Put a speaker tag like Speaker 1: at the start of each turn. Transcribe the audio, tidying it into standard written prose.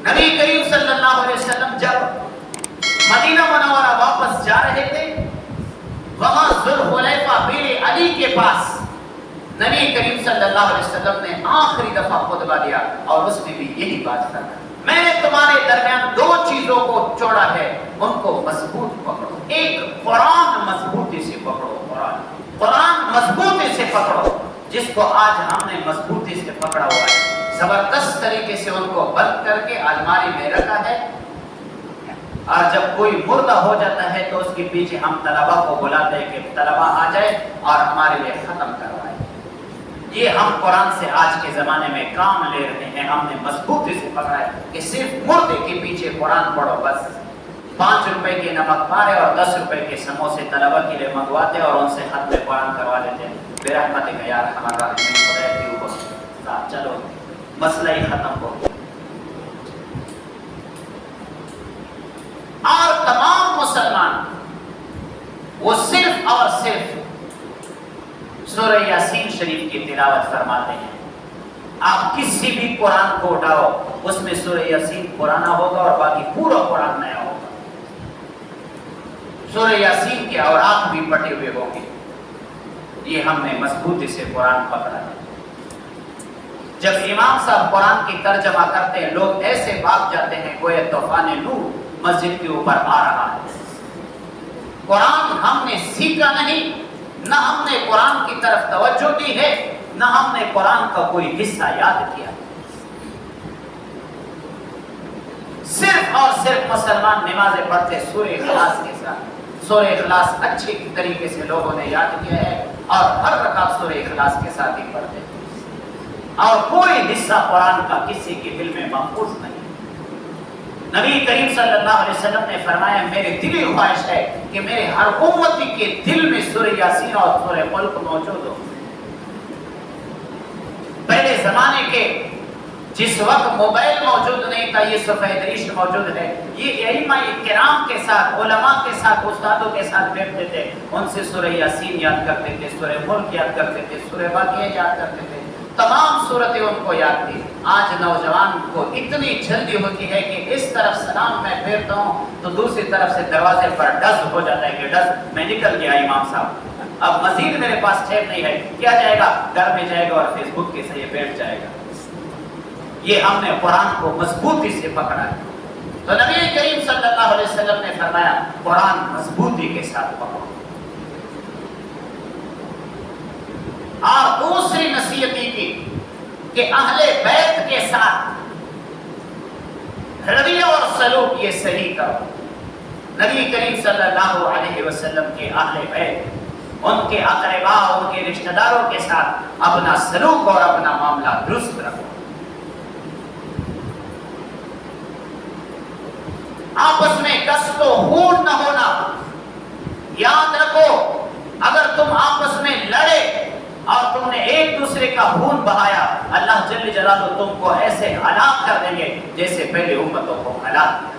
Speaker 1: نبی کریم صلی اللہ علیہ وسلم جب مدینہ منورہ واپس جا رہے تھے، وہاں ذوالحلیفہ بیر علی کے پاس نبی کریم صلی اللہ علیہ وسلم نے آخری دفعہ خطبہ دیا اور اس میں بھی یہی بات کرا، میں نے تمہارے درمیان دو چیزوں کو چھوڑا ہے، ان کو مضبوط پکڑو۔ ایک، قرآن مضبوطی سے پکڑو، قرآن مضبوطی سے پکڑو، جس کو آج ہم نے مضبوطی سے پکڑا ہوا ہے، زبردست طریقے سے ان کو بند کر کے الماری میں رکھا ہے، اور جب کوئی مردہ ہو جاتا ہے تو اس کے پیچھے ہم طلبہ کو بلاتے ہیں کہ طلبہ آ جائے اور ہمارے لیے ختم کروائے۔ یہ ہم قرآن سے آج کے زمانے میں کام لے رہے ہیں، ہم نے مضبوطی سے پکڑا ہے کہ صرف مردے کے پیچھے قرآن پڑھو، بس 5 روپے کے نمک پارے اور 10 روپے کے سموسے طلبہ کے لیے منگواتے اور ان سے ختم قرآن کروا لیتے ہیں۔ برحمتک یا ارحم الراحمین، خدا کی اوپر چلو مسئلہ ہی ختم ہو گیا۔ اور تمام مسلمان وہ صرف اور صرف سورہ یاسین شریف کی تلاوت فرماتے ہیں۔ آپ کسی بھی قرآن کو اٹھاؤ، اس میں سورہ یاسین پرانا ہوگا اور باقی پورا قرآن نیا ہوگا۔ سورہ یاسین کے اوراق بھی بٹے ہوئے ہوں گے۔ یہ ہم نے مضبوطی سے قرآن پکڑا ہے۔ جب امام صاحب قرآن کی ترجمہ کرتے ہیں، لوگ ایسے بھاگ جاتے ہیں گویا طوفان نور مسجد کے اوپر آ رہا ہے۔ قرآن ہم نے سیکھا نہیں، نہ ہم نے قرآن کی طرف توجہ دی ہے، نہ ہم نے قرآن کا کوئی حصہ یاد کیا۔ صرف اور صرف مسلمان نمازیں پڑھتے سورہ اخلاص کے ساتھ، سورہ اخلاص اچھے طریقے سے لوگوں نے یاد کیا ہے اور ہر رکعت سورہ اخلاص کے ساتھ ہی پڑھتے ہیں، اور کوئی حصہ قرآن کا کسی کے دل میں محفوظ نہیں۔ نبی کریم صلی اللہ علیہ وسلم نے فرمایا، میری دلی خواہش ہے کہ میرے ہر امتی کے دل میں سورہ یاسین اور سورہ ملک موجود ہو۔ پہلے زمانے کے جس وقت موبائل موجود نہیں تھا، یہ سفید ریش موجود ہے، یہ ائمہ کرام کے ساتھ، علماء کے ساتھ، استادوں کے ساتھ بیٹھتے تھے، ان سے سورہ یاسین یاد کرتے تھے، سورہ ملک یاد کرتے تھے، سورہ واقعہ یاد کرتے تھے، تمام صورتیں ان کو یاد تھی۔ آج نوجوان کو اتنی جلدی ہوتی ہے کہ اس طرف سلام میں پھیرتا ہوں تو دوسری طرف سے دروازے پر ڈز ہو جاتا ہے کہ ڈز میں نکل گیا امام صاحب، اب مزید میرے پاس ٹائم نہیں ہے، کیا جائے گا، گھر میں جائے گا اور فیس بک کے ذریعے بیٹھ جائے گا۔ یہ ہم نے قرآن کو مضبوطی سے پکڑا ہے۔ تو نبی کریم صلی اللہ علیہ وسلم نے فرمایا، قرآن مضبوطی کے ساتھ پکڑو۔ اور دوسری نصیحت یہ کی کہ اہل بیت کے ساتھ رویہ اور سلوک یہ صحیح کرو۔ نبی کریم صلی اللہ علیہ وسلم کے اہل بیت، ان کے اقرباء، ان کے رشتہ داروں کے ساتھ اپنا سلوک اور اپنا معاملہ درست رکھو۔ آپس میں قسط و خون نہ ہونا۔ یاد رکھو، اگر تم آپس میں لڑے اور تم نے ایک دوسرے کا خون بہایا، اللہ جل جلالہ تم کو ایسے ہلاک کر دیں گے جیسے پہلے امتوں کو ہلاک کیا۔